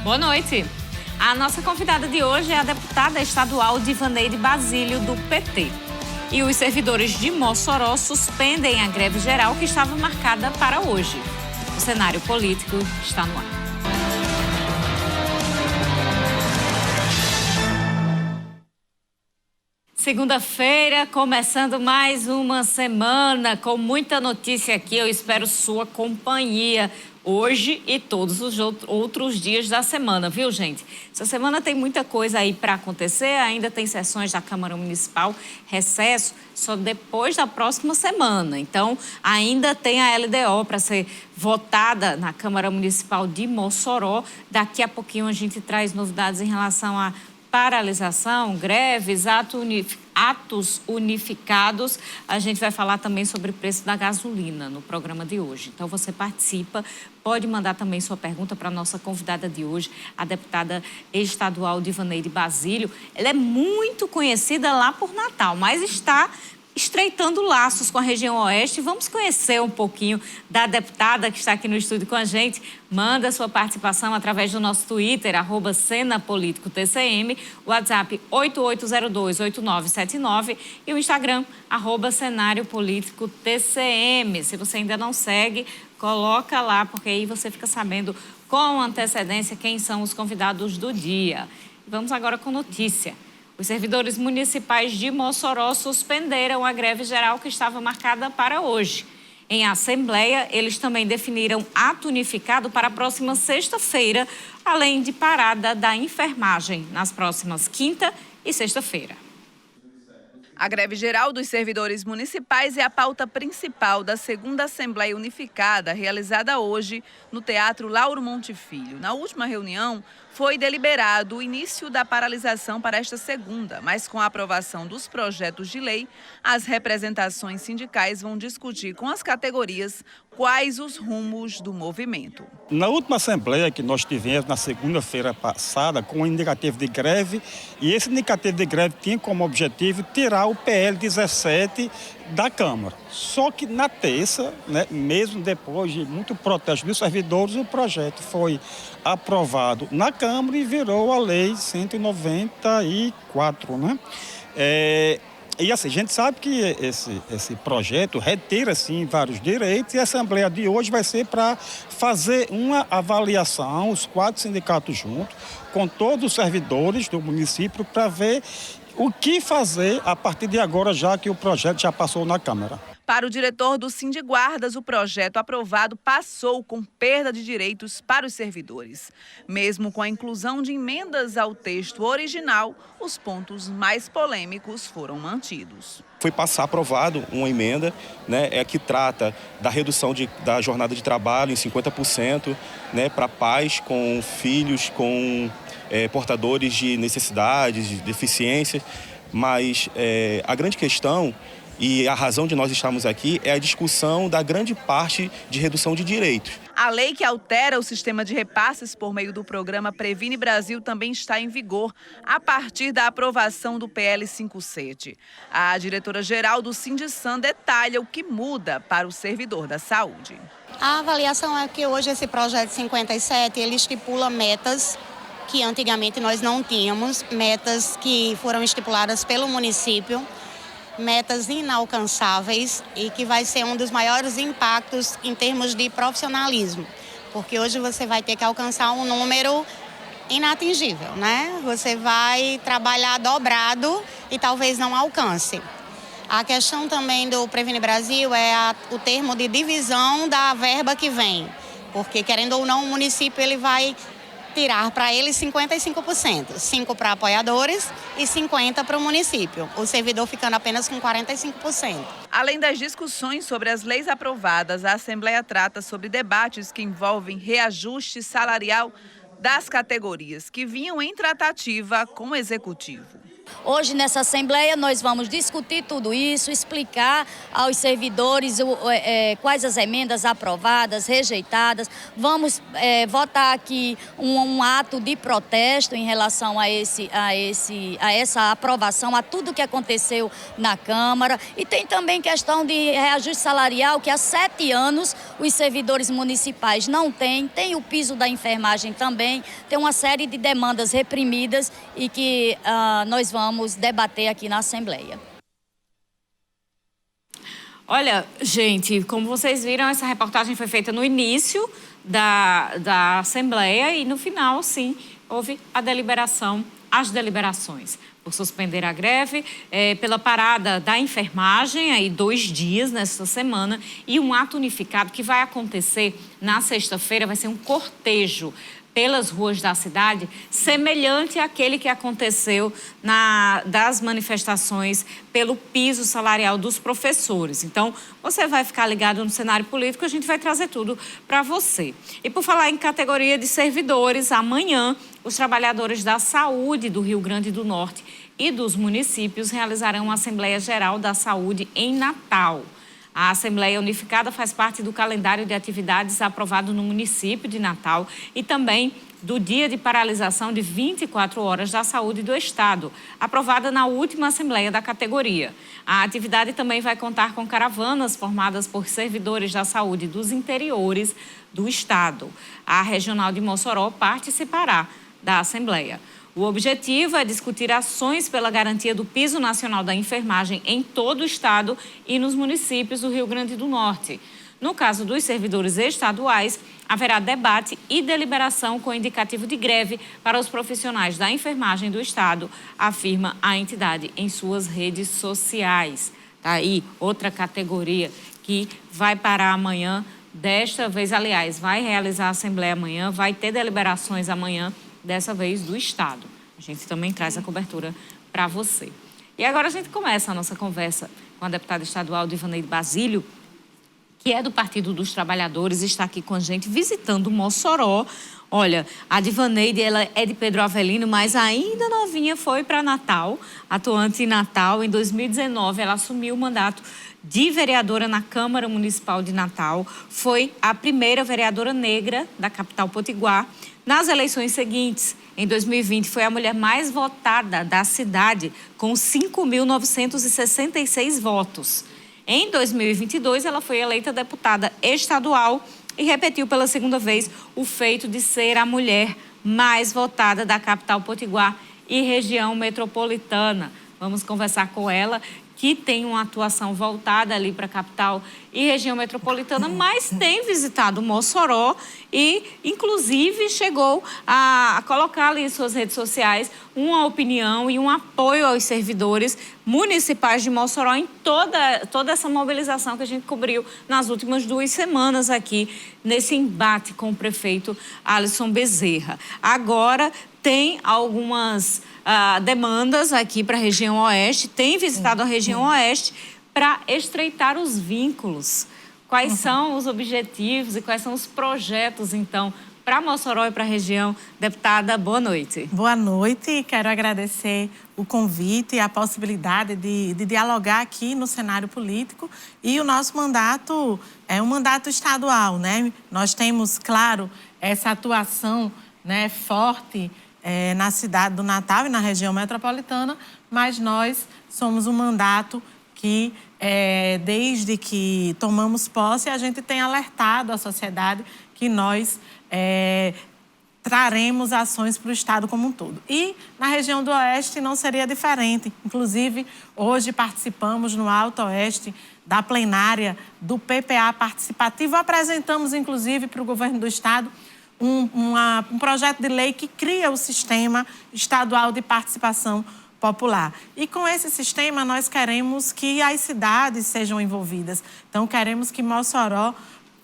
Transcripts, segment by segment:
Boa noite. A nossa convidada de hoje é a deputada estadual Divaneide Basílio, do PT. E os servidores de Mossoró suspendem a greve geral que estava marcada para hoje. O cenário político está no ar. Segunda-feira, começando mais uma semana com muita notícia aqui. Eu espero sua companhia hoje e todos os outros dias da semana, viu, gente? Essa semana tem muita coisa aí para acontecer, ainda tem sessões da Câmara Municipal, recesso só depois da próxima semana. Então, ainda tem a LDO para ser votada na Câmara Municipal de Mossoró. Daqui a pouquinho a gente traz novidades em relação a paralisação, greves, atos unificados. A gente vai falar também sobre o preço da gasolina no programa de hoje. Então, você participa, pode mandar também sua pergunta para a nossa convidada de hoje, a deputada estadual Divaneide Basílio. Ela é muito conhecida lá por Natal, mas está estreitando laços com a região oeste. Vamos conhecer um pouquinho da deputada que está aqui no estúdio com a gente. Manda sua participação através do nosso Twitter, @CenaPolíticoTCM, WhatsApp 8802-8979 e o Instagram, @CenárioPolíticoTCM. Se você ainda não segue, coloca lá, porque aí você fica sabendo com antecedência quem são os convidados do dia. Vamos agora com notícia. Os servidores municipais de Mossoró suspenderam a greve geral que estava marcada para hoje. Em assembleia, eles também definiram ato unificado para a próxima sexta-feira, além de parada da enfermagem nas próximas quinta e sexta-feira. A greve geral dos servidores municipais é a pauta principal da segunda Assembleia Unificada, realizada hoje no Teatro Lauro Monte Filho. Na última reunião, foi deliberado o início da paralisação para esta segunda, mas com a aprovação dos projetos de lei, as representações sindicais vão discutir com as categorias quais os rumos do movimento. Na última Assembleia que nós tivemos na segunda-feira passada, com o indicativo de greve, e esse indicativo de greve tinha como objetivo tirar o PL 17 da Câmara. Só que na terça, mesmo depois de muito protesto dos servidores, o projeto foi aprovado na Câmara e virou a Lei 194, E assim, a gente sabe que esse projeto retira, sim, vários direitos, e a Assembleia de hoje vai ser para fazer uma avaliação, os 4 sindicatos juntos, com todos os servidores do município, para ver o que fazer a partir de agora, já que o projeto já passou na Câmara. Para o diretor do Sindiguardas, o projeto aprovado passou com perda de direitos para os servidores. Mesmo com a inclusão de emendas ao texto original, os pontos mais polêmicos foram mantidos. Foi passar aprovado uma emenda que trata da redução da jornada de trabalho em 50%, para pais com filhos com portadores de necessidades, de deficiências, mas a grande questão e a razão de nós estarmos aqui é a discussão da grande parte de redução de direitos. A lei que altera o sistema de repasses por meio do programa Previne Brasil também está em vigor a partir da aprovação do PL 57. A diretora-geral do Sindisan detalha o que muda para o servidor da saúde. A avaliação é que hoje esse projeto 57, ele estipula metas que antigamente nós não tínhamos, metas que foram estipuladas pelo município, metas inalcançáveis e que vai ser um dos maiores impactos em termos de profissionalismo, porque hoje você vai ter que alcançar um número inatingível, Você vai trabalhar dobrado e talvez não alcance. A questão também do Previne Brasil é o termo de divisão da verba que vem, porque querendo ou não o município ele vai tirar para ele 55%, 5% para apoiadores e 50% para o município, o servidor ficando apenas com 45%. Além das discussões sobre as leis aprovadas, a Assembleia trata sobre debates que envolvem reajuste salarial das categorias que vinham em tratativa com o Executivo. Hoje, nessa Assembleia, nós vamos discutir tudo isso, explicar aos servidores quais as emendas aprovadas, rejeitadas. Vamos votar aqui um ato de protesto em relação a essa aprovação, a tudo que aconteceu na Câmara. E tem também questão de reajuste salarial, que há 7 anos os servidores municipais não têm. Tem o piso da enfermagem também. Tem uma série de demandas reprimidas e que nós vamos debater aqui na Assembleia. Olha, gente, como vocês viram, essa reportagem foi feita no início da Assembleia e no final, sim, houve as deliberações por suspender a greve, pela parada da enfermagem, aí 2 dias nesta semana, e um ato unificado que vai acontecer na sexta-feira, vai ser um cortejo pelas ruas da cidade, semelhante àquele que aconteceu das manifestações pelo piso salarial dos professores. Então, você vai ficar ligado no cenário político, a gente vai trazer tudo para você. E por falar em categoria de servidores, amanhã, os trabalhadores da saúde do Rio Grande do Norte e dos municípios realizarão uma Assembleia Geral da Saúde em Natal. A Assembleia Unificada faz parte do calendário de atividades aprovado no município de Natal e também do dia de paralisação de 24 horas da saúde do Estado, aprovada na última Assembleia da categoria. A atividade também vai contar com caravanas formadas por servidores da saúde dos interiores do Estado. A Regional de Mossoró participará da Assembleia. O objetivo é discutir ações pela garantia do piso nacional da enfermagem em todo o Estado e nos municípios do Rio Grande do Norte. No caso dos servidores estaduais, haverá debate e deliberação com indicativo de greve para os profissionais da enfermagem do Estado, afirma a entidade em suas redes sociais. Tá aí outra categoria que vai parar amanhã, desta vez, aliás, vai realizar a Assembleia amanhã, vai ter deliberações amanhã, dessa vez do Estado. A gente também traz a cobertura para você. E agora a gente começa a nossa conversa com a deputada estadual Divaneide Basílio, que é do Partido dos Trabalhadores, está aqui com a gente visitando Mossoró. Olha, a Divaneide, ela é de Pedro Avelino, mas ainda novinha foi para Natal, atuante em Natal. Em 2019, ela assumiu o mandato de vereadora na Câmara Municipal de Natal. Foi a primeira vereadora negra da capital potiguar. Nas eleições seguintes, em 2020, foi a mulher mais votada da cidade, com 5.966 votos. Em 2022, ela foi eleita deputada estadual e repetiu pela segunda vez o feito de ser a mulher mais votada da capital potiguar e região metropolitana. Vamos conversar com ela, que tem uma atuação voltada ali para a capital e região metropolitana, mas tem visitado Mossoró e, inclusive, chegou a colocar ali em suas redes sociais uma opinião e um apoio aos servidores municipais de Mossoró em toda essa mobilização que a gente cobriu nas últimas 2 semanas aqui, nesse embate com o prefeito Alisson Bezerra. Agora, tem algumas demandas aqui para a região oeste, tem visitado a região oeste para estreitar os vínculos. Quais são os objetivos e quais são os projetos, então, para Mossoró e para a região? Deputada, boa noite. Boa noite, quero agradecer o convite e a possibilidade de dialogar aqui no cenário político. E o nosso mandato é um mandato estadual, né? Nós temos, claro, essa atuação, né, forte na cidade do Natal e na região metropolitana, mas nós somos um mandato que, desde que tomamos posse, a gente tem alertado a sociedade que nós traremos ações para o Estado como um todo. E na região do Oeste não seria diferente. Inclusive, hoje participamos no Alto Oeste da plenária do PPA participativo. Apresentamos, inclusive, para o governo do Estado um projeto de lei que cria o sistema estadual de participação popular. E com esse sistema nós queremos que as cidades sejam envolvidas. Então queremos que Mossoró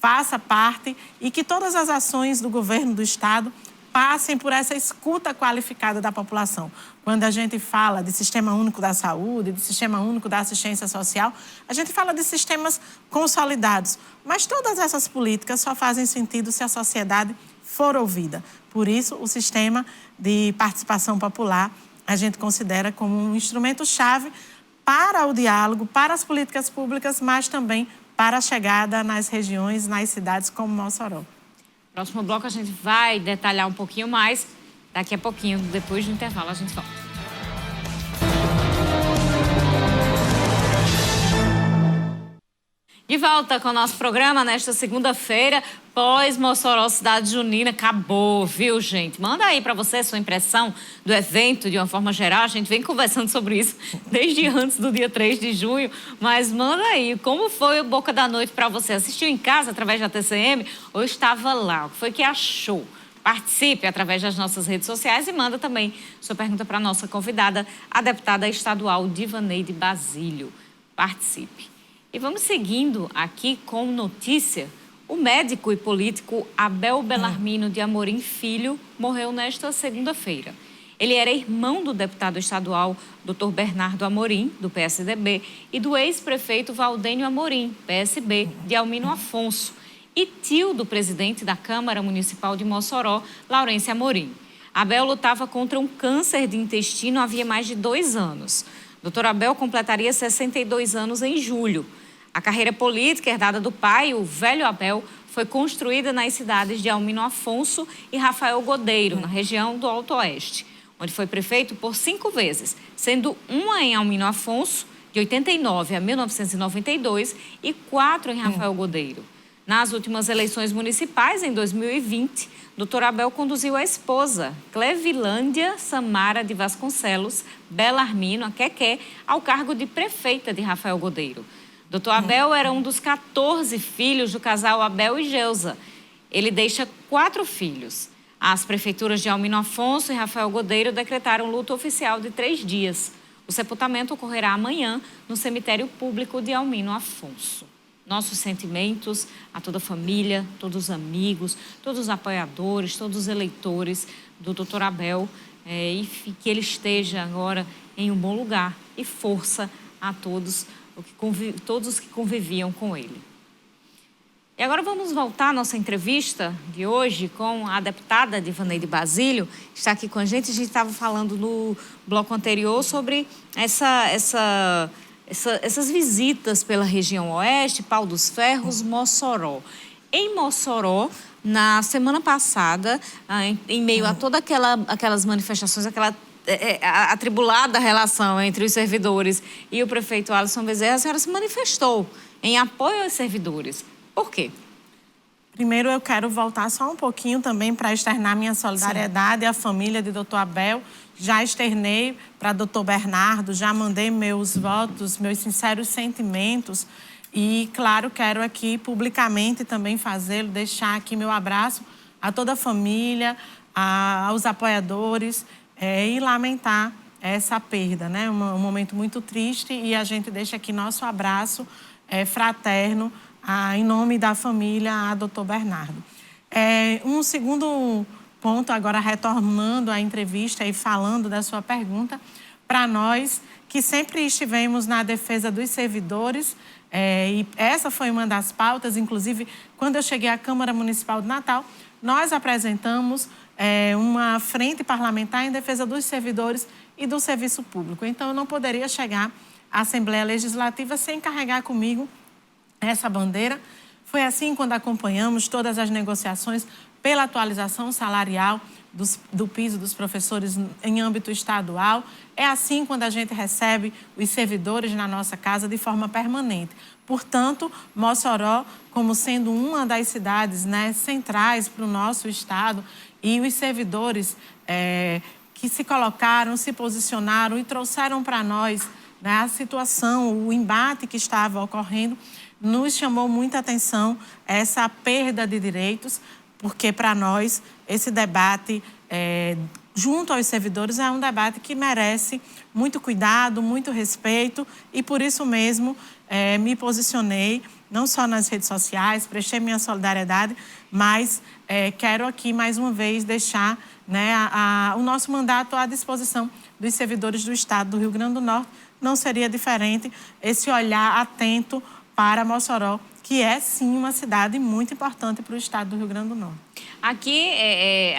faça parte e que todas as ações do governo do Estado passem por essa escuta qualificada da população. Quando a gente fala de Sistema Único da Saúde, de Sistema Único da Assistência Social, a gente fala de sistemas consolidados. Mas todas essas políticas só fazem sentido se a sociedade for ouvida. Por isso, o sistema de participação popular a gente considera como um instrumento-chave para o diálogo, para as políticas públicas, mas também para a chegada nas regiões, nas cidades como Mossoró. Próximo bloco a gente vai detalhar um pouquinho mais. Daqui a pouquinho, depois do intervalo, a gente volta. De volta com o nosso programa nesta segunda-feira, pós-Mossoró Cidade Junina. Acabou, viu, gente? Manda aí para você sua impressão do evento de uma forma geral. A gente vem conversando sobre isso desde antes do dia 3 de junho. Mas manda aí, como foi o Boca da Noite para você? Assistiu em casa através da TCM ou estava lá? O que foi que achou? Participe através das nossas redes sociais e manda também sua pergunta para a nossa convidada, a deputada estadual Divaneide Basílio. Participe. E vamos seguindo aqui com notícia. O médico e político Abel Belarmino de Amorim Filho morreu nesta segunda-feira. Ele era irmão do deputado estadual Dr. Bernardo Amorim, do PSDB, e do ex-prefeito Valdênio Amorim, PSB, de Almino Afonso, e tio do presidente da Câmara Municipal de Mossoró, Laurêncio Amorim. Abel lutava contra um câncer de intestino havia mais de 2 anos. Dr. Abel completaria 62 anos em julho. A carreira política herdada do pai, o velho Abel, foi construída nas cidades de Almino Afonso e Rafael Godeiro, na região do Alto Oeste, onde foi prefeito por 5 vezes, sendo uma em Almino Afonso, de 89 a 1992, e 4 em Rafael Godeiro. Nas últimas eleições municipais, em 2020, Dr. Abel conduziu a esposa, Clevilândia Samara de Vasconcelos Belarmino, a Quequé, ao cargo de prefeita de Rafael Godeiro. Dr. Abel era um dos 14 filhos do casal Abel e Geusa. Ele deixa 4 filhos. As prefeituras de Almino Afonso e Rafael Godeiro decretaram luto oficial de 3 dias. O sepultamento ocorrerá amanhã no cemitério público de Almino Afonso. Nossos sentimentos a toda a família, todos os amigos, todos os apoiadores, todos os eleitores do Dr. Abel, e que ele esteja agora em um bom lugar, e força a todos os que conviviam com ele. E agora vamos voltar à nossa entrevista de hoje com a deputada Divaneide Basílio, que está aqui com a gente. A gente estava falando no bloco anterior sobre essas visitas pela região oeste, Pau dos Ferros, Mossoró. Em Mossoró, na semana passada, em meio a todas aquelas manifestações, aquela atribulada relação entre os servidores e o prefeito Alisson Bezerra, a senhora se manifestou em apoio aos servidores. Por quê? Primeiro, eu quero voltar só um pouquinho também para externar minha solidariedade à família de Dr. Abel. Já externei para Dr. Bernardo, já mandei meus votos, meus sinceros sentimentos. E, claro, quero aqui publicamente também fazê-lo, deixar aqui meu abraço a toda a família, aos apoiadores, e lamentar essa perda, né? Um momento muito triste, e a gente deixa aqui nosso abraço fraterno em nome da família a Dr. Bernardo. Um segundo ponto, agora retornando à entrevista e falando da sua pergunta, para nós que sempre estivemos na defesa dos servidores, e essa foi uma das pautas, inclusive, quando eu cheguei à Câmara Municipal de Natal, nós apresentamos uma frente parlamentar em defesa dos servidores e do serviço público. Então, eu não poderia chegar à Assembleia Legislativa sem carregar comigo essa bandeira. Foi assim quando acompanhamos todas as negociações pela atualização salarial do piso dos professores em âmbito estadual. É assim quando a gente recebe os servidores na nossa casa de forma permanente. Portanto, Mossoró, como sendo uma das cidades, né, centrais para o nosso estado, e os servidores que se colocaram, se posicionaram e trouxeram para nós, né, a situação, o embate que estava ocorrendo, nos chamou muita atenção essa perda de direitos, porque para nós esse debate junto aos servidores é um debate que merece muito cuidado, muito respeito, e por isso mesmo me posicionei, não só nas redes sociais, prestei minha solidariedade, mas quero aqui mais uma vez deixar, né, o nosso mandato à disposição dos servidores do Estado do Rio Grande do Norte. Não seria diferente esse olhar atento para Mossoró, que é, sim, uma cidade muito importante para o estado do Rio Grande do Norte. Aqui,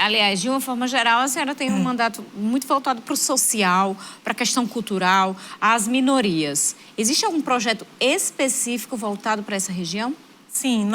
aliás, de uma forma geral, a senhora tem um mandato muito voltado para o social, para a questão cultural, às minorias. Existe algum projeto específico voltado para essa região? Sim,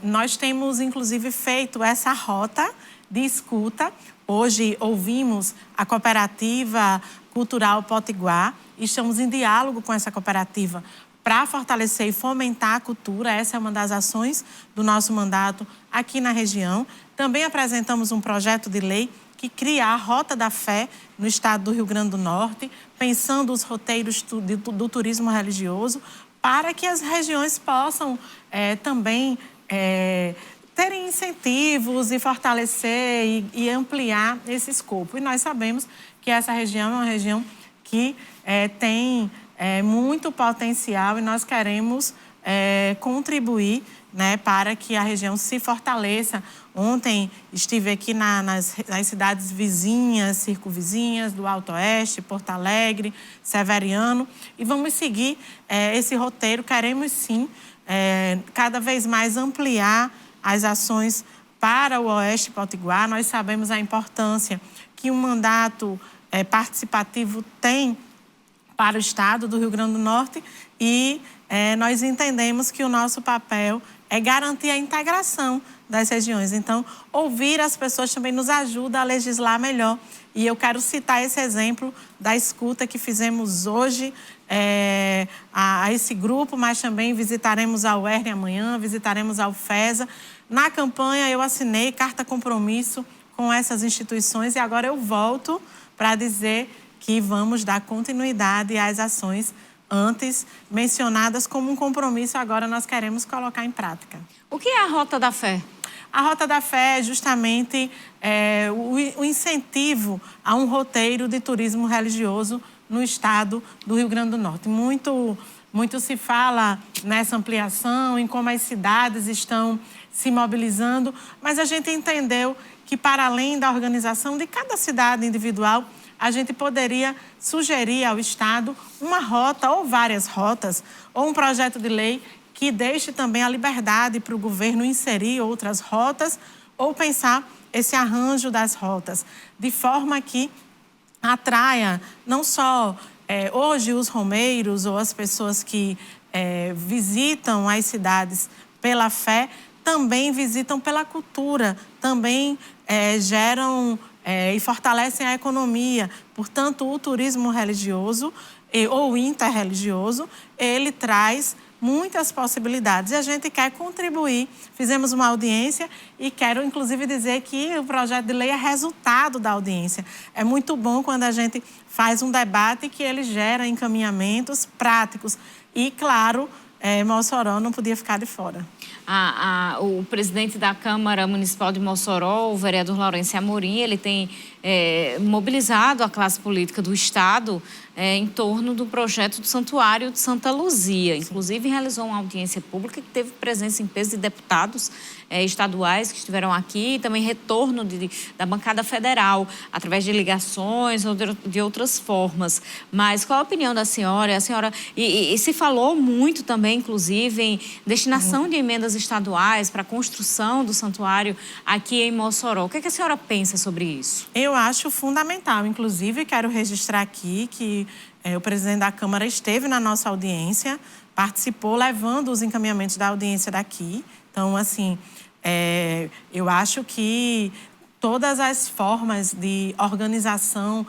nós temos, inclusive, feito essa rota de escuta. Hoje ouvimos a Cooperativa Cultural Potiguar e estamos em diálogo com essa cooperativa para fortalecer e fomentar a cultura. Essa é uma das ações do nosso mandato aqui na região. Também apresentamos um projeto de lei que cria a Rota da Fé no estado do Rio Grande do Norte, pensando os roteiros do turismo religioso, para que as regiões possam também terem incentivos e fortalecer e ampliar esse escopo. E nós sabemos que essa região é uma região que tem muito potencial e nós queremos contribuir, né, para que a região se fortaleça. Ontem estive aqui nas cidades vizinhas, circunvizinhas, do Alto Oeste, Porto Alegre, Severiano, e vamos seguir esse roteiro. Queremos, sim, cada vez mais ampliar as ações para o Oeste Potiguar. Nós sabemos a importância que um mandato participativo tem para o estado do Rio Grande do Norte e nós entendemos que o nosso papel é garantir a integração das regiões. Então, ouvir as pessoas também nos ajuda a legislar melhor. E eu quero citar esse exemplo da escuta que fizemos hoje a esse grupo, mas também visitaremos a UERN amanhã, visitaremos a UFESA. Na campanha, eu assinei carta compromisso com essas instituições e agora eu volto para dizer que vamos dar continuidade às ações antes mencionadas como um compromisso, agora nós queremos colocar em prática. O que é a Rota da Fé? A Rota da Fé é justamente o incentivo a um roteiro de turismo religioso no estado do Rio Grande do Norte. Muito se fala nessa ampliação, em como as cidades estão se mobilizando, mas a gente entendeu que, para além da organização de cada cidade individual, a gente poderia sugerir ao estado uma rota ou várias rotas, ou um projeto de lei que deixe também a liberdade para o governo inserir outras rotas ou pensar esse arranjo das rotas, de forma que atraia não só hoje os romeiros ou as pessoas que visitam as cidades pela fé, também visitam pela cultura, também geram e fortalecem a economia. Portanto, o turismo religioso ou interreligioso, ele traz muitas possibilidades e a gente quer contribuir. Fizemos uma audiência e quero, inclusive, dizer que o projeto de lei é resultado da audiência. É muito bom quando a gente faz um debate que ele gera encaminhamentos práticos e, claro, Mossoró não podia ficar de fora. O presidente da Câmara Municipal de Mossoró, o vereador Laurêncio Amorim, ele tem mobilizado a classe política do estado em torno do projeto do Santuário de Santa Luzia. Inclusive, realizou uma audiência pública que teve presença em peso de deputados estaduais que estiveram aqui e também retorno da bancada federal, através de ligações ou de outras formas. Mas qual a opinião da senhora? E se falou muito também, inclusive, em destinação de emendas estaduais para a construção do santuário aqui em Mossoró. O que a senhora pensa sobre isso? Eu acho fundamental. Inclusive, quero registrar aqui que o presidente da Câmara esteve na nossa audiência, participou, levando os encaminhamentos da audiência daqui. Então, assim, eu acho que todas as formas de organização,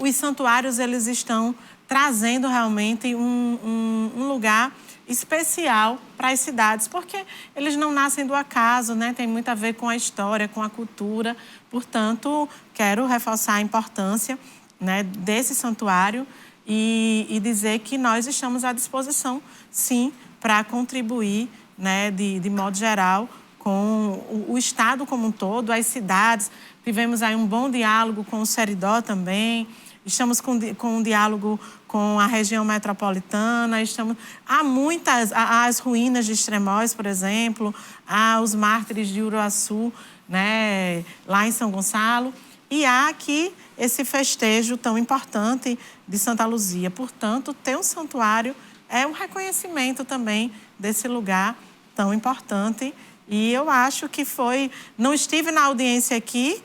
os santuários, eles estão trazendo realmente um lugar especial para as cidades, porque eles não nascem do acaso, né? Tem muito a ver com a história, com a cultura. Portanto, quero reforçar a importância, né, desse santuário e dizer que nós estamos à disposição, sim, para contribuir, né, de modo geral, com o estado como um todo, as cidades. Tivemos aí um bom diálogo com o Seridó também. Estamos com um diálogo com a região metropolitana. Há as ruínas de Extremóis, por exemplo, há os mártires de Uruaçu, né, lá em São Gonçalo. E há aqui esse festejo tão importante de Santa Luzia. Portanto, ter um santuário é um reconhecimento também desse lugar tão importante. E eu acho que foi... Não estive na audiência aqui,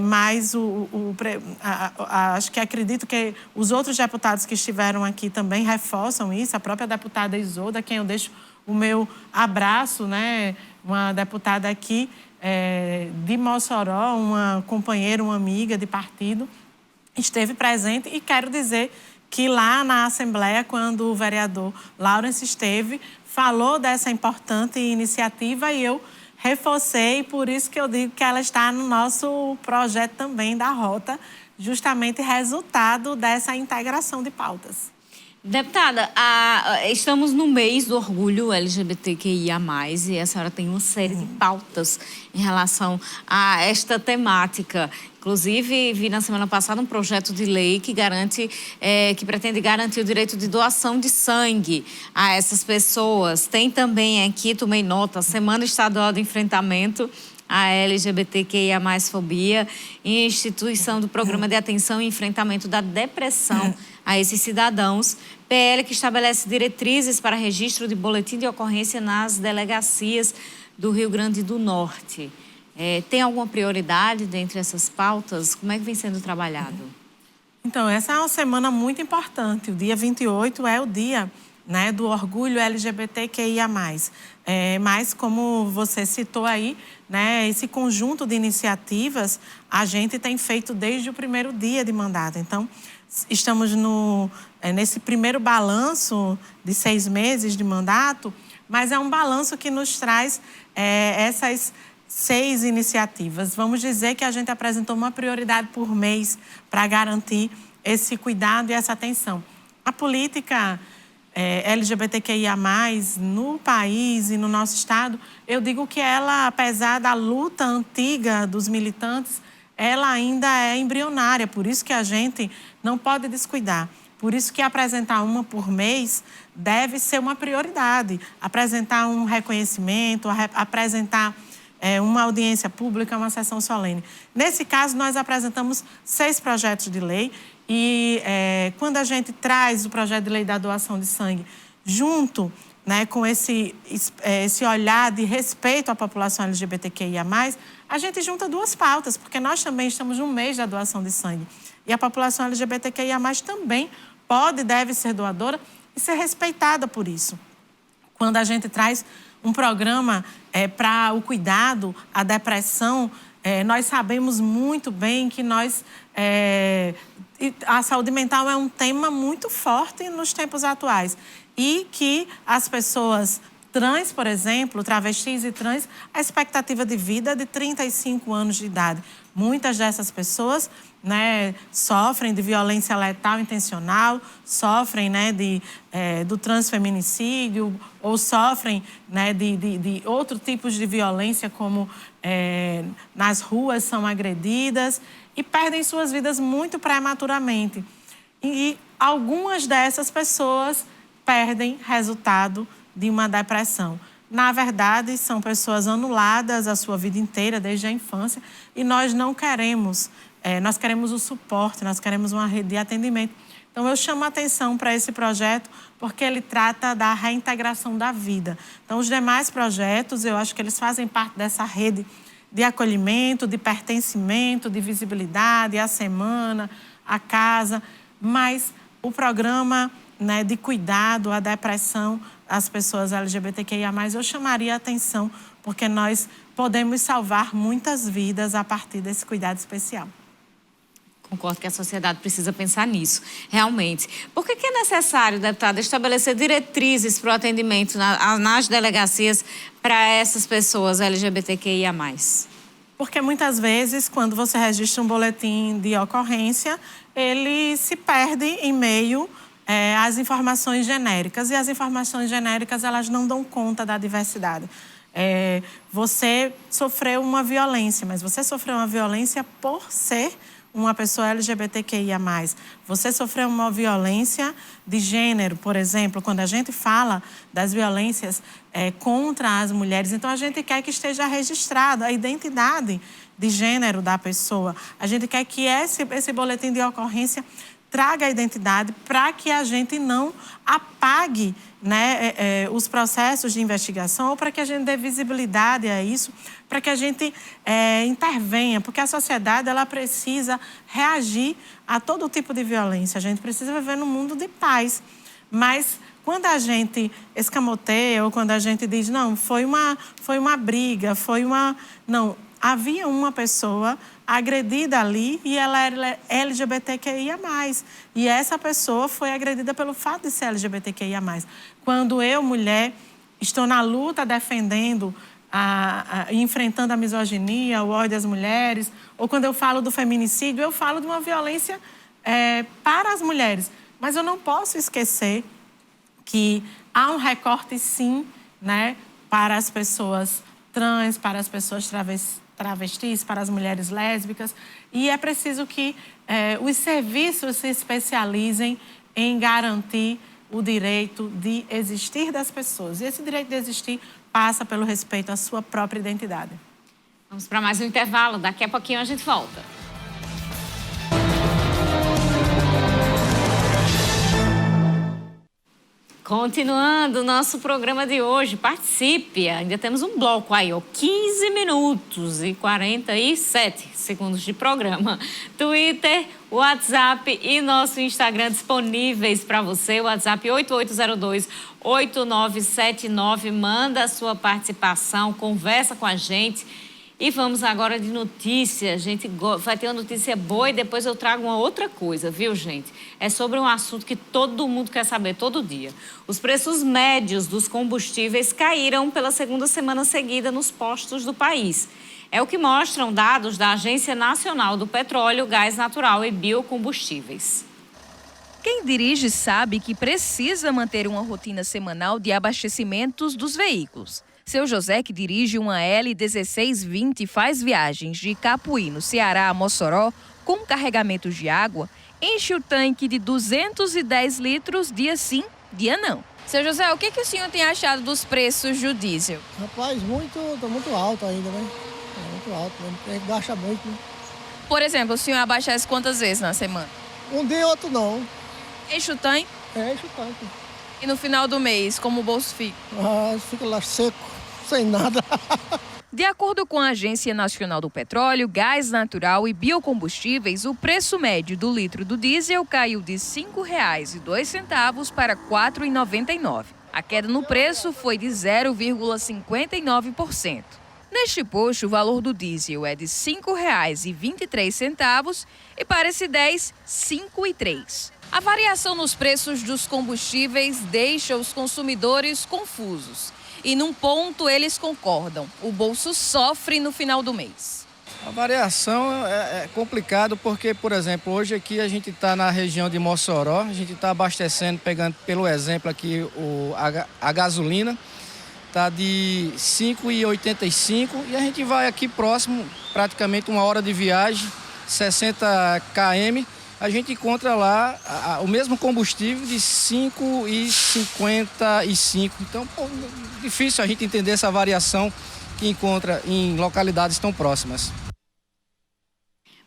mas acho que acredito que os outros deputados que estiveram aqui também reforçam isso. A própria deputada Isolda, a quem eu deixo o meu abraço, né? Uma deputada aqui de Mossoró, uma companheira, uma amiga de partido, esteve presente. E quero dizer que lá na Assembleia, quando o vereador Laurence esteve, falou dessa importante iniciativa e eu reforcei, por isso que eu digo que ela está no nosso projeto também da Rota, justamente resultado dessa integração de pautas. Deputada, estamos no mês do orgulho LGBTQIA+, e a senhora tem uma série de pautas em relação a esta temática. Inclusive, vi na semana passada um projeto de lei que que pretende garantir o direito de doação de sangue a essas pessoas. Tem também aqui, tomei nota, a Semana Estadual de Enfrentamento à LGBTQIA+, fobia e instituição do Programa de Atenção e Enfrentamento da Depressão a esses cidadãos. PL que estabelece diretrizes para registro de boletim de ocorrência nas delegacias do Rio Grande do Norte. Tem alguma prioridade dentre essas pautas? Como é que vem sendo trabalhado? Então, essa é uma semana muito importante. O dia 28 é o dia, né, do orgulho LGBTQIA+. Mas, como você citou aí, né, esse conjunto de iniciativas a gente tem feito desde o primeiro dia de mandato. Então, estamos nesse primeiro balanço de 6 meses de mandato, mas é um balanço que nos traz essas 6 iniciativas. Vamos dizer que a gente apresentou uma prioridade por mês para garantir esse cuidado e essa atenção. A política LGBTQIA+, no país e no nosso estado, eu digo que ela, apesar da luta antiga dos militantes, ela ainda é embrionária, por isso que a gente não pode descuidar. Por isso que apresentar uma por mês deve ser uma prioridade. Apresentar um reconhecimento, apresentar uma audiência pública, uma sessão solene. Nesse caso, nós apresentamos 6 projetos de lei e quando a gente traz o projeto de lei da doação de sangue junto, né, com esse olhar de respeito à população LGBTQIA+, a gente junta 2 pautas, porque nós também estamos no mês da doação de sangue. E a população LGBTQIA+, também pode e deve ser doadora e ser respeitada por isso. Quando a gente traz um programa para o cuidado, a depressão, nós sabemos muito bem que a saúde mental é um tema muito forte nos tempos atuais. E que as pessoas trans, por exemplo, travestis e trans, a expectativa de vida é de 35 anos de idade. Muitas dessas pessoas, né, sofrem de violência letal intencional, sofrem, né, do transfeminicídio ou sofrem, né, de outros tipos de violência, como nas ruas são agredidas e perdem suas vidas muito prematuramente. E algumas dessas pessoas perdem resultado de uma depressão. Na verdade, são pessoas anuladas a sua vida inteira, desde a infância, e nós não queremos, nós queremos o suporte, nós queremos uma rede de atendimento. Então, eu chamo a atenção para esse projeto porque ele trata da reintegração da vida. Então, os demais projetos, eu acho que eles fazem parte dessa rede de acolhimento, de pertencimento, de visibilidade, a semana, a casa, mas o programa, né, de cuidado à depressão, as pessoas LGBTQIA+, eu chamaria a atenção porque nós podemos salvar muitas vidas a partir desse cuidado especial. Concordo que a sociedade precisa pensar nisso, realmente. Por que é necessário, deputada, estabelecer diretrizes para o atendimento nas delegacias para essas pessoas LGBTQIA+? Porque muitas vezes, quando você registra um boletim de ocorrência, ele se perde em meio às informações genéricas. E as informações genéricas, elas não dão conta da diversidade. Você sofreu uma violência, mas você sofreu uma violência por ser uma pessoa LGBTQIA+. Você sofreu uma violência de gênero, por exemplo, quando a gente fala das violências contra as mulheres, então a gente quer que esteja registrado a identidade de gênero da pessoa. A gente quer que esse boletim de ocorrência traga a identidade para que a gente não apague, né, os processos de investigação, ou para que a gente dê visibilidade a isso, para que a gente intervenha, porque a sociedade ela precisa reagir a todo tipo de violência. A gente precisa viver num mundo de paz, mas quando a gente escamoteia ou quando a gente diz, não, foi uma briga, Não, havia uma pessoa agredida ali e ela era LGBTQIA+. E essa pessoa foi agredida pelo fato de ser LGBTQIA+. Quando eu, mulher, estou na luta defendendo, enfrentando a misoginia, o ódio às mulheres, ou quando eu falo do feminicídio, eu falo de uma violência para as mulheres. Mas eu não posso esquecer que há um recorte, sim, né, para as pessoas trans, para as pessoas travestis, para as mulheres lésbicas. E é preciso que os serviços se especializem em garantir o direito de existir das pessoas. E esse direito de existir passa pelo respeito à sua própria identidade. Vamos para mais um intervalo. Daqui a pouquinho a gente volta. Continuando o nosso programa de hoje, participe. Ainda temos um bloco aí, 15 minutos e 47 segundos de programa. Twitter, WhatsApp e nosso Instagram disponíveis para você. WhatsApp 8802-8979. Manda a sua participação, conversa com a gente. E vamos agora de notícia. A gente vai ter uma notícia boa e depois eu trago uma outra coisa, viu, gente? É sobre um assunto que todo mundo quer saber todo dia. Os preços médios dos combustíveis caíram pela segunda semana seguida nos postos do país. É o que mostram dados da Agência Nacional do Petróleo, Gás Natural e Biocombustíveis. Quem dirige sabe que precisa manter uma rotina semanal de abastecimentos dos veículos. Seu José, que dirige uma L1620 e faz viagens de Capuí, no Ceará, a Mossoró, com carregamentos de água, enche o tanque de 210 litros dia sim, dia não. Seu José, o que o senhor tem achado dos preços do diesel? Rapaz, tá muito alto ainda, né? Muito alto, né? A gente gasta muito, né? Por exemplo, o senhor abastece quantas vezes na semana? Um dia e outro não. Enche o tanque? Enche o tanque. E no final do mês, como o bolso fica? Fica lá seco, sem nada. De acordo com a Agência Nacional do Petróleo, Gás Natural e Biocombustíveis, o preço médio do litro do diesel caiu de R$ 5,02 para R$ 4,99. A queda no preço foi de 0,59%. Neste posto, o valor do diesel é de R$ 5,23 e para esse 10, R$ 5,03. A variação nos preços dos combustíveis deixa os consumidores confusos. E num ponto eles concordam, o bolso sofre no final do mês. A variação é complicado porque, por exemplo, hoje aqui a gente está na região de Mossoró, a gente está abastecendo, pegando pelo exemplo aqui a gasolina, está de R$ 5,85 e a gente vai aqui próximo, praticamente uma hora de viagem, 60 km, a gente encontra lá o mesmo combustível de R$ 5,55. Então, difícil a gente entender essa variação que encontra em localidades tão próximas.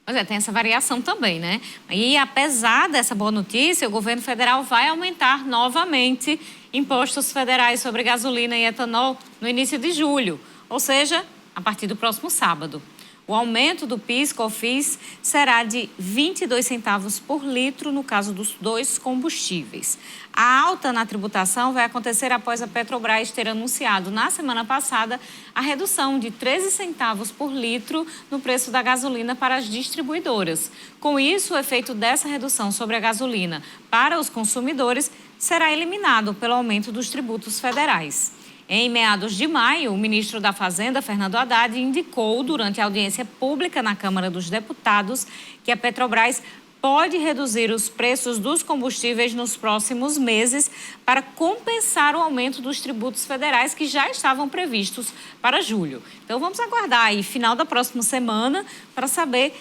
Pois é, tem essa variação também, né? E apesar dessa boa notícia, o governo federal vai aumentar novamente impostos federais sobre gasolina e etanol no início de julho, ou seja, a partir do próximo sábado. O aumento do PIS/COFINS será de 22 centavos por litro no caso dos dois combustíveis. A alta na tributação vai acontecer após a Petrobras ter anunciado na semana passada a redução de 13 centavos por litro no preço da gasolina para as distribuidoras. Com isso, o efeito dessa redução sobre a gasolina para os consumidores será eliminado pelo aumento dos tributos federais. Em meados de maio, o ministro da Fazenda, Fernando Haddad, indicou durante a audiência pública na Câmara dos Deputados que a Petrobras pode reduzir os preços dos combustíveis nos próximos meses para compensar o aumento dos tributos federais que já estavam previstos para julho. Então vamos aguardar aí final da próxima semana para saber,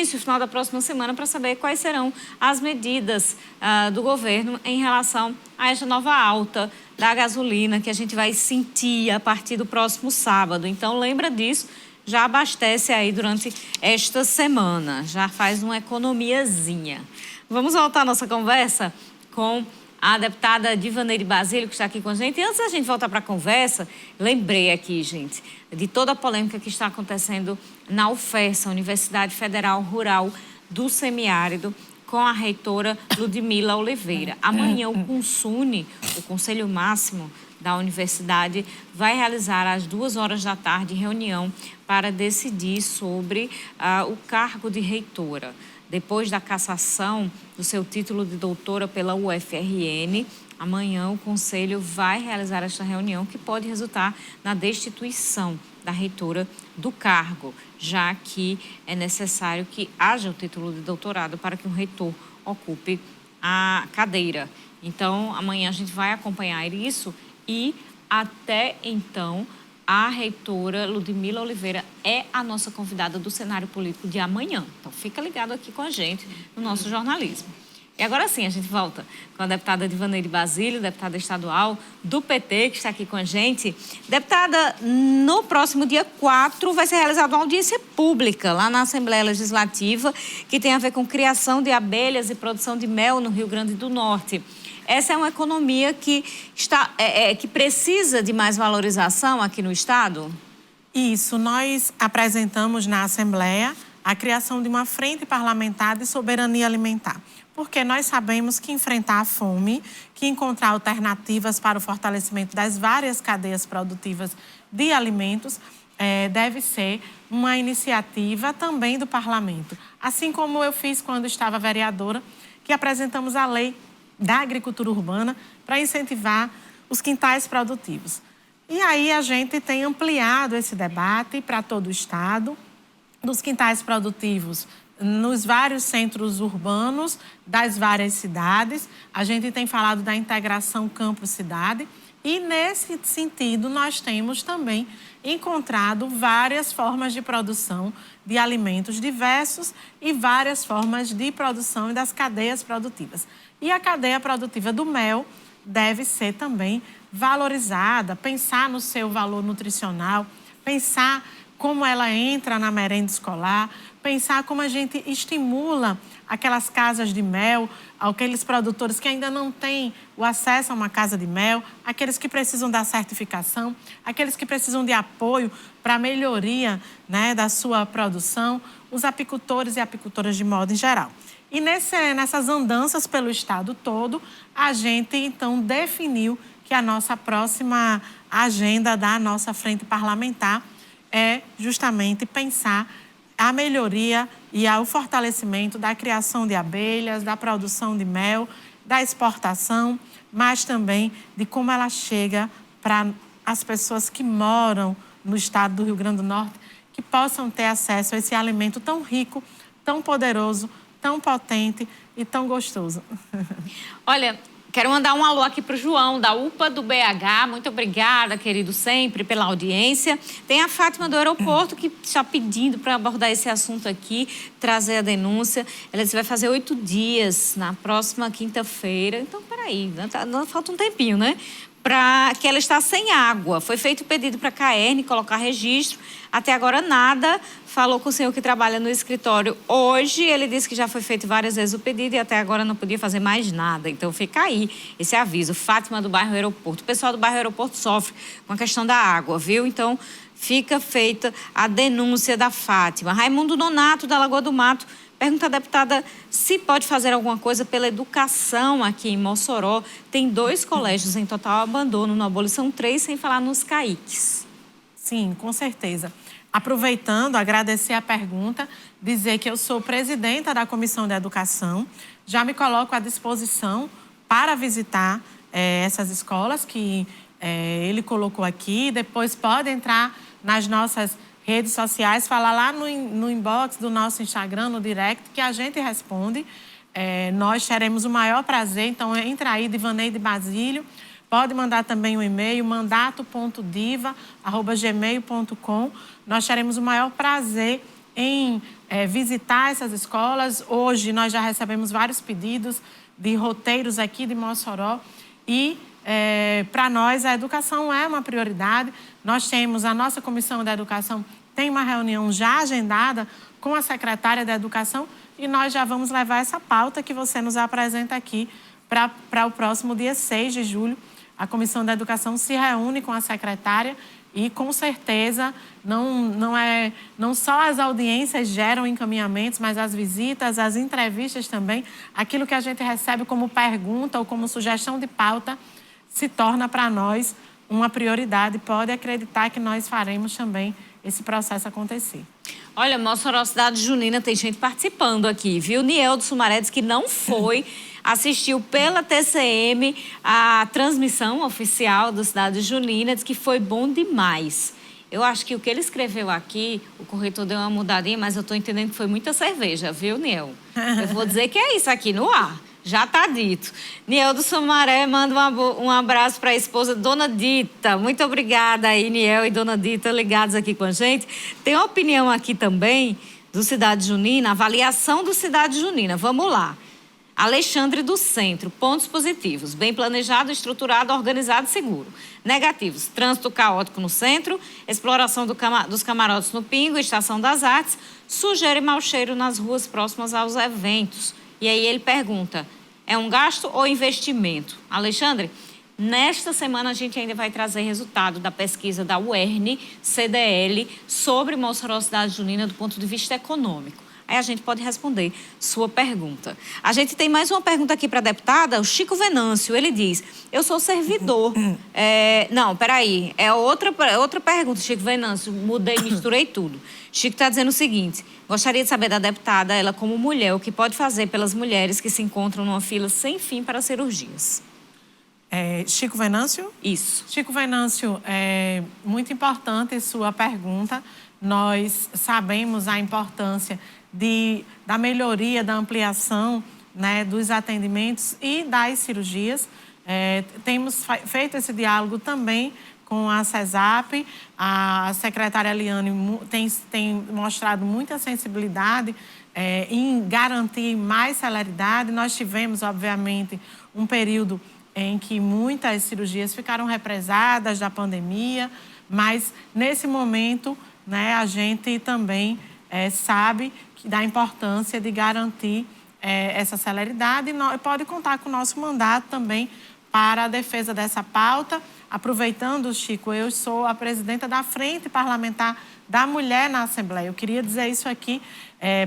final da próxima semana para saber quais serão as medidas do governo em relação a esta nova alta da gasolina que a gente vai sentir a partir do próximo sábado. Então lembra disso. Já abastece aí durante esta semana, já faz uma economiazinha. Vamos voltar à nossa conversa com a deputada Divaneide Basílio, que está aqui com a gente. E antes da gente voltar para a conversa, lembrei aqui, gente, de toda a polêmica que está acontecendo na UFESA, Universidade Federal Rural do Semiárido, com a reitora Ludmila Oliveira. Amanhã o CONSUNE, o Conselho Máximo da Universidade, vai realizar às 14h reunião para decidir sobre o cargo de reitora. Depois da cassação do seu título de doutora pela UFRN, amanhã o Conselho vai realizar esta reunião que pode resultar na destituição da reitora do cargo, já que é necessário que haja o título de doutorado para que o reitor ocupe a cadeira. Então, amanhã a gente vai acompanhar isso e, até então, a reitora Ludmila Oliveira é a nossa convidada do cenário político de amanhã. Então, fica ligado aqui com a gente no nosso jornalismo. E agora sim, a gente volta com a deputada Divaneide Basílio, deputada estadual do PT, que está aqui com a gente. Deputada, no próximo dia 4 vai ser realizada uma audiência pública lá na Assembleia Legislativa, que tem a ver com criação de abelhas e produção de mel no Rio Grande do Norte. Essa é uma economia que precisa de mais valorização aqui no Estado? Isso, nós apresentamos na Assembleia a criação de uma frente parlamentar de soberania alimentar. Porque nós sabemos que enfrentar a fome, que encontrar alternativas para o fortalecimento das várias cadeias produtivas de alimentos, deve ser uma iniciativa também do parlamento. Assim como eu fiz quando estava vereadora, que apresentamos a lei da agricultura urbana para incentivar os quintais produtivos. E aí a gente tem ampliado esse debate para todo o Estado, dos quintais produtivos nos vários centros urbanos das várias cidades. A gente tem falado da integração campo-cidade e, nesse sentido, nós temos também encontrado várias formas de produção de alimentos diversos e várias formas de produção das cadeias produtivas. E a cadeia produtiva do mel deve ser também valorizada, pensar no seu valor nutricional, pensar como ela entra na merenda escolar, pensar como a gente estimula aquelas casas de mel, aqueles produtores que ainda não têm o acesso a uma casa de mel, aqueles que precisam da certificação, aqueles que precisam de apoio para a melhoria, né, da sua produção, os apicultores e apicultoras de modo em geral. E nessas andanças pelo Estado todo, a gente, então, definiu que a nossa próxima agenda da nossa frente parlamentar é justamente pensar a melhoria e o fortalecimento da criação de abelhas, da produção de mel, da exportação, mas também de como ela chega para as pessoas que moram no estado do Rio Grande do Norte, que possam ter acesso a esse alimento tão rico, tão poderoso, tão potente e tão gostoso. Olha, quero mandar um alô aqui para o João, da UPA do BH. Muito obrigada, querido, sempre pela audiência. Tem a Fátima do aeroporto que está pedindo para abordar esse assunto aqui, trazer a denúncia. Ela disse que vai fazer 8 dias na próxima quinta-feira. Então, peraí, falta um tempinho, né? Para que ela está sem água. Foi feito o pedido para a CAERN colocar registro. Até agora nada. Falou com o senhor que trabalha no escritório hoje. Ele disse que já foi feito várias vezes o pedido e até agora não podia fazer mais nada. Então fica aí esse aviso. Fátima do bairro Aeroporto. O pessoal do bairro Aeroporto sofre com a questão da água, viu? Então fica feita a denúncia da Fátima. Raimundo Nonato, da Lagoa do Mato, pergunta à deputada se pode fazer alguma coisa pela educação aqui em Mossoró. Tem 2 colégios em total abandono, no Abolição 3, sem falar nos CAICs. Sim, com certeza. Aproveitando, agradecer a pergunta, dizer que eu sou presidenta da Comissão de Educação, já me coloco à disposição para visitar essas escolas que ele colocou aqui. Depois pode entrar nas nossas redes sociais, falar lá no inbox do nosso Instagram, no direct, que a gente responde. Nós teremos o maior prazer, então entra aí, Divaneide Basílio. Pode mandar também um e-mail, mandato.diva@gmail.com. Nós teremos o maior prazer em visitar essas escolas. Hoje nós já recebemos vários pedidos de roteiros aqui de Mossoró e para nós a educação é uma prioridade. Nós temos, a nossa Comissão da Educação tem uma reunião já agendada com a secretária da Educação e nós já vamos levar essa pauta que você nos apresenta aqui para o próximo dia 6 de julho. A Comissão da Educação se reúne com a secretária e, com certeza, não só as audiências geram encaminhamentos, mas as visitas, as entrevistas também, aquilo que a gente recebe como pergunta ou como sugestão de pauta, se torna para nós uma prioridade. Pode acreditar que nós faremos também esse processo acontecer. Olha, Mossoró Cidade Junina, tem gente participando aqui, viu? Nieldo Sumaré disse que não foi, assistiu pela TCM a transmissão oficial do Cidade Junina, disse que foi bom demais. Eu acho que o que ele escreveu aqui, o corretor deu uma mudadinha, mas eu estou entendendo que foi muita cerveja, viu, Niel? Eu vou dizer que é isso aqui no ar. Já está dito. Nieldo Sumaré manda um abraço para a esposa Dona Dita. Muito obrigada aí, Niel e Dona Dita, ligados aqui com a gente. Tem uma opinião aqui também do Cidade Junina, avaliação do Cidade Junina. Vamos lá. Alexandre do Centro, pontos positivos: bem planejado, estruturado, organizado e seguro. Negativos: trânsito caótico no centro, exploração dos camarotes no Pingo, Estação das Artes, sujeira e mau cheiro nas ruas próximas aos eventos. E aí ele pergunta, é um gasto ou investimento? Alexandre, nesta semana a gente ainda vai trazer resultado da pesquisa da UERN-CDL sobre Mossoró Cidade Junina do ponto de vista econômico. Aí a gente pode responder sua pergunta. A gente tem mais uma pergunta aqui para a deputada, o Chico Venâncio. Ele diz, eu sou servidor. Não, peraí, é outra pergunta, Chico Venâncio. Misturei tudo. Chico está dizendo o seguinte, gostaria de saber da deputada, ela como mulher, o que pode fazer pelas mulheres que se encontram numa fila sem fim para cirurgias. Chico Venâncio? Isso. Chico Venâncio, é muito importante sua pergunta. Nós sabemos a importância da melhoria, da ampliação, né, dos atendimentos e das cirurgias. Temos feito esse diálogo também com a CESAP. A secretária Eliane tem mostrado muita sensibilidade em garantir mais celeridade. Nós tivemos, obviamente, um período em que muitas cirurgias ficaram represadas da pandemia, mas nesse momento, né, a gente também sabe da importância de garantir essa celeridade e pode contar com o nosso mandato também para a defesa dessa pauta. Aproveitando, Chico, eu sou a presidenta da Frente Parlamentar da Mulher na Assembleia. Eu queria dizer isso aqui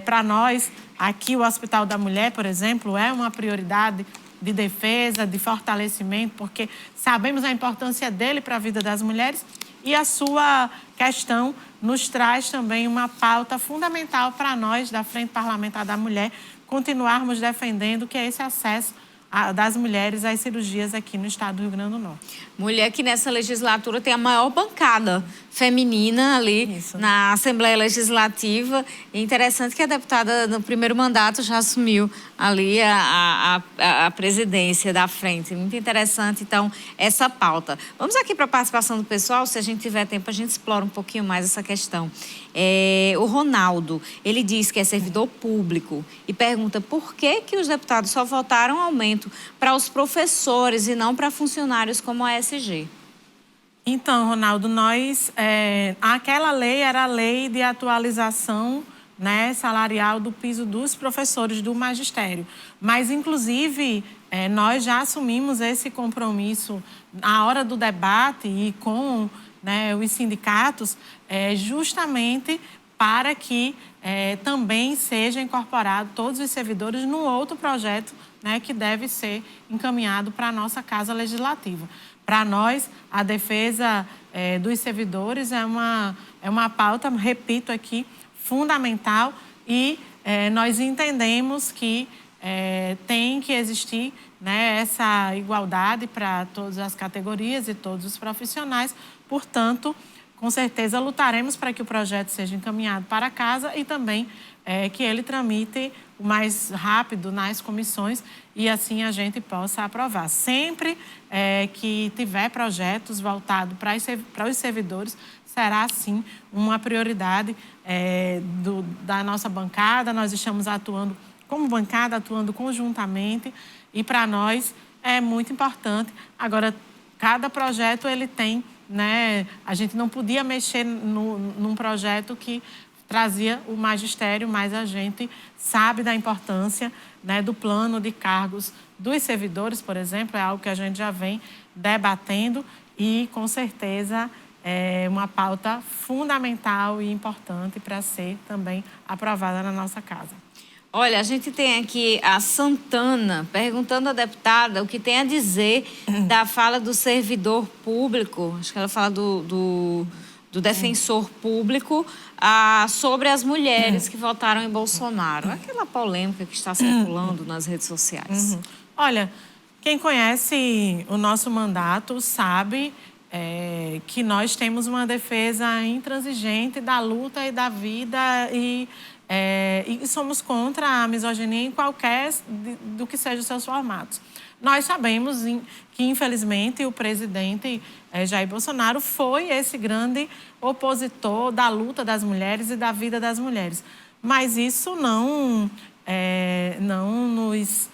para nós. Aqui o Hospital da Mulher, por exemplo, é uma prioridade de defesa, de fortalecimento, porque sabemos a importância dele para a vida das mulheres. E a sua questão nos traz também uma pauta fundamental para nós, da Frente Parlamentar da Mulher, continuarmos defendendo que é esse acesso das mulheres às cirurgias aqui no estado do Rio Grande do Norte. Mulher que nessa legislatura tem a maior bancada feminina ali na Assembleia Legislativa. E interessante que a deputada no primeiro mandato já assumiu ali a presidência da frente. Muito interessante, então, essa pauta. Vamos aqui para a participação do pessoal. Se a gente tiver tempo, a gente explora um pouquinho mais essa questão. O Ronaldo, ele diz que é servidor público e pergunta por que os deputados só votaram aumento para os professores e não para funcionários como a ESG. Então, Ronaldo, aquela lei era a lei de atualização, né, salarial do piso dos professores do magistério. Mas, inclusive, nós já assumimos esse compromisso na hora do debate e com, né, os sindicatos, justamente para que também seja incorporado todos os servidores no outro projeto, né, que deve ser encaminhado para a nossa Casa Legislativa. Para nós, a defesa dos servidores é uma pauta, repito aqui, fundamental e nós entendemos que tem que existir, né, essa igualdade para todas as categorias e todos os profissionais. Portanto, com certeza lutaremos para que o projeto seja encaminhado para casa e também que ele tramite o mais rápido nas comissões e assim a gente possa aprovar. Sempre que tiver projetos voltados para os servidores, será, sim, uma prioridade da nossa bancada. Nós estamos atuando como bancada, atuando conjuntamente e para nós é muito importante. Agora, cada projeto ele tem, né, a gente não podia mexer num projeto que trazia o magistério, mas a gente sabe da importância, né, do plano de cargos dos servidores, por exemplo, é algo que a gente já vem debatendo e, com certeza, é uma pauta fundamental e importante para ser também aprovada na nossa casa. Olha, a gente tem aqui a Santana perguntando à deputada o que tem a dizer da fala do servidor público, acho que ela fala do defensor público, sobre as mulheres que votaram em Bolsonaro. Aquela polêmica que está circulando nas redes sociais. Olha, quem conhece o nosso mandato sabe que nós temos uma defesa intransigente da luta e da vida e somos contra a misoginia em qualquer do que seja os seus formatos. Nós sabemos que, infelizmente, o presidente Jair Bolsonaro foi esse grande opositor da luta das mulheres e da vida das mulheres. Mas isso não nos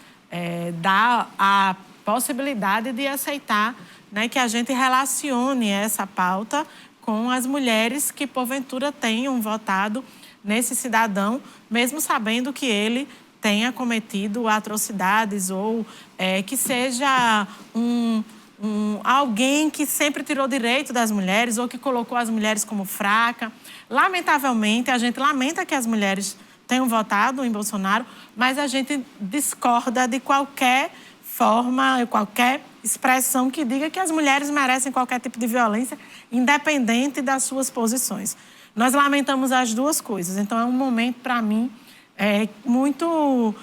dá a possibilidade de aceitar, né, que a gente relacione essa pauta com as mulheres que, porventura, tenham votado nesse cidadão, mesmo sabendo que ele tenha cometido atrocidades ou que seja alguém que sempre tirou direito das mulheres ou que colocou as mulheres como fraca. Lamentavelmente, a gente lamenta que as mulheres tenham votado em Bolsonaro, mas a gente discorda de qualquer forma, qualquer expressão que diga que as mulheres merecem qualquer tipo de violência, independente das suas posições. Nós lamentamos as duas coisas. Então, é um momento, para mim, muito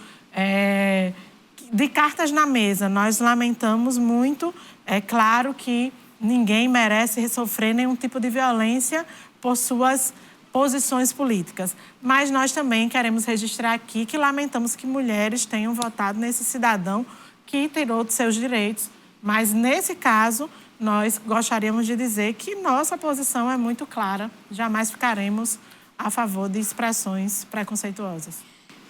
de cartas na mesa. Nós lamentamos muito. É claro que ninguém merece sofrer nenhum tipo de violência por suas posições políticas. Mas nós também queremos registrar aqui que lamentamos que mulheres tenham votado nesse cidadão que tirou de seus direitos. Mas, nesse caso, nós gostaríamos de dizer que nossa posição é muito clara. Jamais ficaremos a favor de expressões preconceituosas.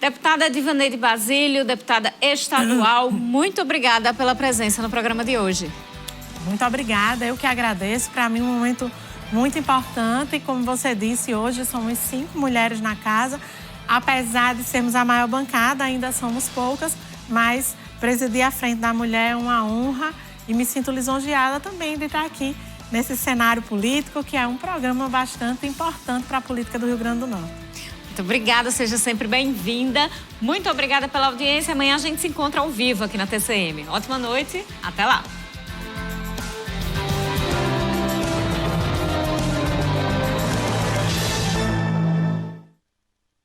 Deputada Divaneide Basílio, deputada estadual, muito obrigada pela presença no programa de hoje. Muito obrigada, eu que agradeço. Para mim, um momento muito importante. E, como você disse, hoje somos 5 mulheres na casa. Apesar de sermos a maior bancada, ainda somos poucas, mas presidir à frente da mulher é uma honra. E me sinto lisonjeada também de estar aqui nesse cenário político, que é um programa bastante importante para a política do Rio Grande do Norte. Muito obrigada, seja sempre bem-vinda. Muito obrigada pela audiência. Amanhã a gente se encontra ao vivo aqui na TCM. Ótima noite, até lá.